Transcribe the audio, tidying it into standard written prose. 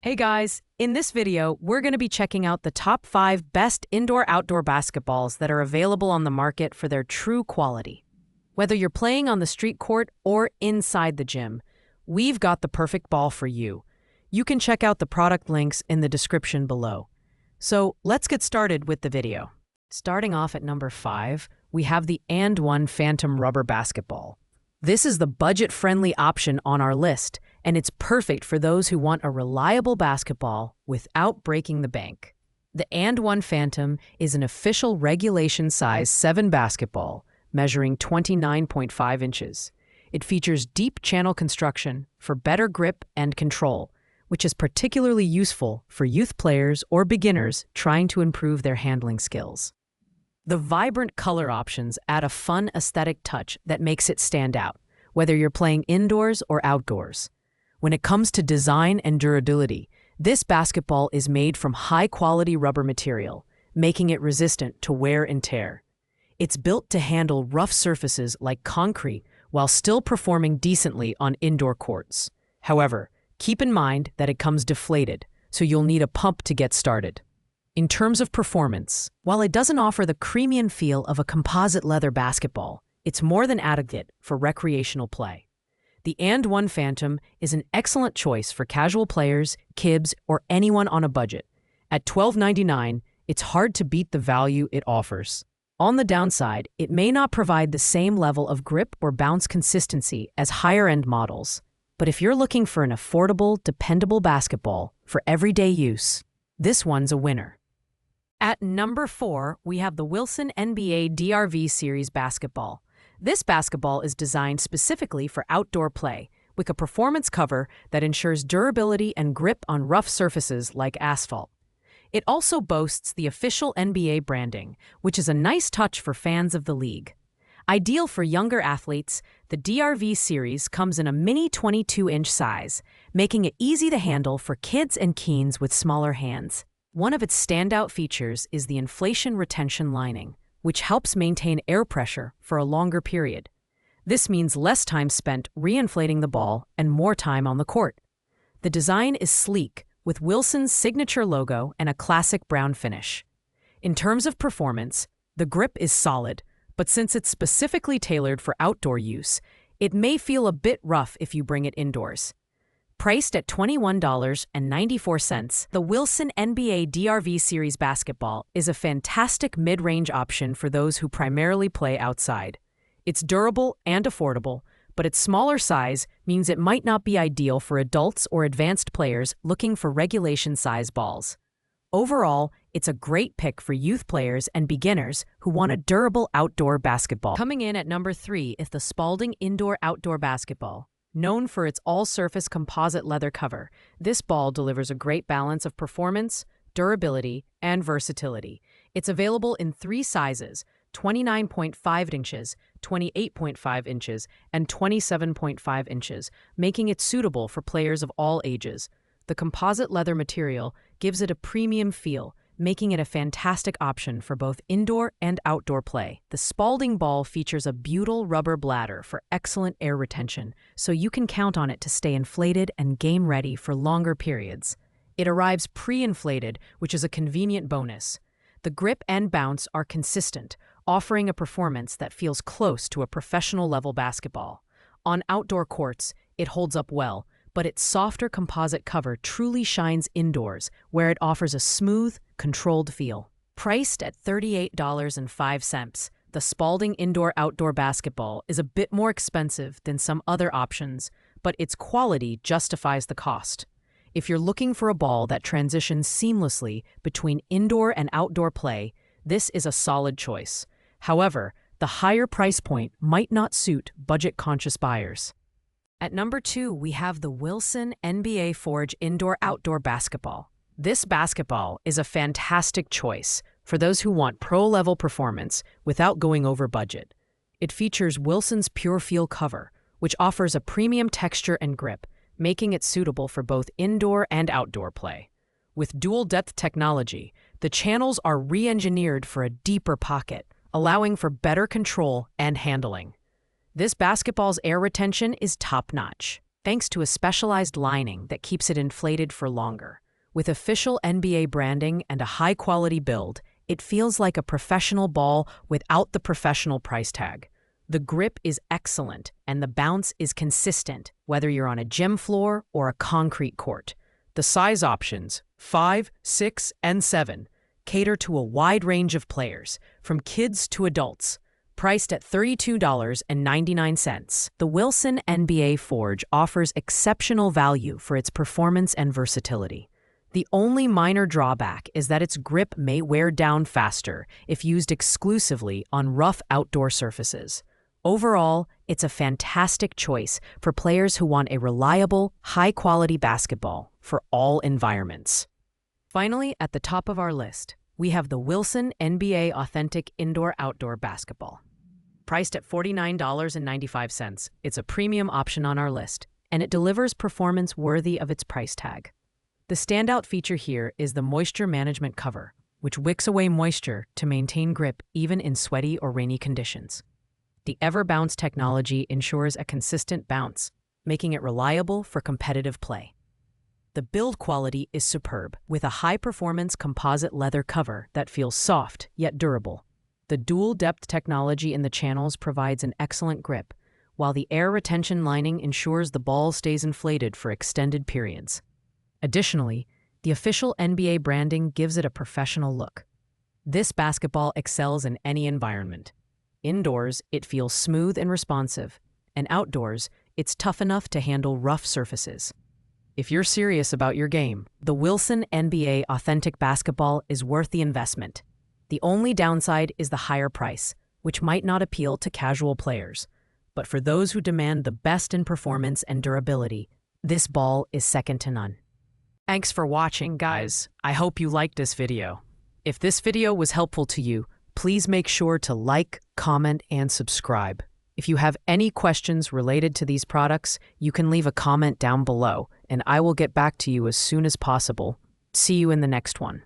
Hey guys, in this video, we're going to be checking out the top 5 best indoor-outdoor basketballs that are available on the market for their true quality. Whether you're playing on the street court or inside the gym, we've got the perfect ball for you. You can check out the product links in the description below. So let's get started with the video. Starting off at number 5, we have the AND1 Fantom rubber basketball. This is the budget-friendly option on our list, and it's perfect for those who want a reliable basketball without breaking the bank. The AND1 Fantom is an official regulation size 7 basketball, measuring 29.5 inches. It features deep channel construction for better grip and control, which is particularly useful for youth players or beginners trying to improve their handling skills. The vibrant color options add a fun aesthetic touch that makes it stand out, whether you're playing indoors or outdoors. When it comes to design and durability, this basketball is made from high-quality rubber material, making it resistant to wear and tear. It's built to handle rough surfaces like concrete while still performing decently on indoor courts. However, keep in mind that it comes deflated, so you'll need a pump to get started. In terms of performance, while it doesn't offer the premium feel of a composite leather basketball, it's more than adequate for recreational play. The AND1 Fantom is an excellent choice for casual players, kids, or anyone on a budget. At $12.99, it's hard to beat the value it offers. On the downside, it may not provide the same level of grip or bounce consistency as higher-end models. But if you're looking for an affordable, dependable basketball for everyday use, this one's a winner. At number 4, we have the Wilson NBA DRV Series basketball. This basketball is designed specifically for outdoor play, with a performance cover that ensures durability and grip on rough surfaces like asphalt. It also boasts the official NBA branding, which is a nice touch for fans of the league. Ideal for younger athletes, the DRV Series comes in a mini 22-inch size, making it easy to handle for kids and teens with smaller hands. One of its standout features is the inflation retention lining, which helps maintain air pressure for a longer period. This means less time spent reinflating the ball and more time on the court. The design is sleek, with Wilson's signature logo and a classic brown finish. In terms of performance, the grip is solid, but since it's specifically tailored for outdoor use, it may feel a bit rough if you bring it indoors. Priced at $21.94, the Wilson NBA DRV Series basketball is a fantastic mid-range option for those who primarily play outside. It's durable and affordable, but its smaller size means it might not be ideal for adults or advanced players looking for regulation-size balls. Overall, it's a great pick for youth players and beginners who want a durable outdoor basketball. Coming in at number 3 is the Spalding Indoor-Outdoor Basketball. Known for its all-surface composite leather cover, this ball delivers a great balance of performance, durability, and versatility. It's available in 3 sizes: 29.5 inches, 28.5 inches, and 27.5 inches, making it suitable for players of all ages. The composite leather material gives it a premium feel, making it a fantastic option for both indoor and outdoor play. The Spalding ball features a butyl rubber bladder for excellent air retention, so you can count on it to stay inflated and game-ready for longer periods. It arrives pre-inflated, which is a convenient bonus. The grip and bounce are consistent, offering a performance that feels close to a professional-level basketball. On outdoor courts, it holds up well, but its softer composite cover truly shines indoors, where it offers a smooth, controlled feel. Priced at $38.05, the Spalding Indoor-Outdoor Basketball is a bit more expensive than some other options, but its quality justifies the cost. If you're looking for a ball that transitions seamlessly between indoor and outdoor play, this is a solid choice. However, the higher price point might not suit budget-conscious buyers. At number 2, we have the Wilson NBA Forge Indoor-Outdoor Basketball. This basketball is a fantastic choice for those who want pro-level performance without going over budget. It features Wilson's Pure Feel cover, which offers a premium texture and grip, making it suitable for both indoor and outdoor play. With dual-depth technology, the channels are re-engineered for a deeper pocket, allowing for better control and handling. This basketball's air retention is top-notch. thanks to a specialized lining that keeps it inflated for longer. With official NBA branding and a high-quality build, it feels like a professional ball without the professional price tag. The grip is excellent, and the bounce is consistent, whether you're on a gym floor or a concrete court. The size options, 5, 6, and 7, cater to a wide range of players, from kids to adults. Priced at $32.99, the Wilson NBA Forge offers exceptional value for its performance and versatility. The only minor drawback is that its grip may wear down faster if used exclusively on rough outdoor surfaces. Overall, it's a fantastic choice for players who want a reliable, high-quality basketball for all environments. Finally, at the top of our list, we have the Wilson NBA Authentic Indoor-Outdoor Basketball. Priced at $49.95, it's a premium option on our list, and it delivers performance worthy of its price tag. The standout feature here is the moisture management cover, which wicks away moisture to maintain grip even in sweaty or rainy conditions. The EverBounce technology ensures a consistent bounce, making it reliable for competitive play. The build quality is superb, with a high-performance composite leather cover that feels soft yet durable. The dual-depth technology in the channels provides an excellent grip, while the air retention lining ensures the ball stays inflated for extended periods. Additionally, the official NBA branding gives it a professional look. This basketball excels in any environment. Indoors, it feels smooth and responsive, and outdoors, it's tough enough to handle rough surfaces. If you're serious about your game, the Wilson NBA Authentic Basketball is worth the investment. The only downside is the higher price, which might not appeal to casual players. But for those who demand the best in performance and durability, this ball is second to none. Thanks for watching, guys. I hope you liked this video. If this video was helpful to you, please make sure to like, comment, and subscribe. If you have any questions related to these products, you can leave a comment down below, and I will get back to you as soon as possible. See you in the next one.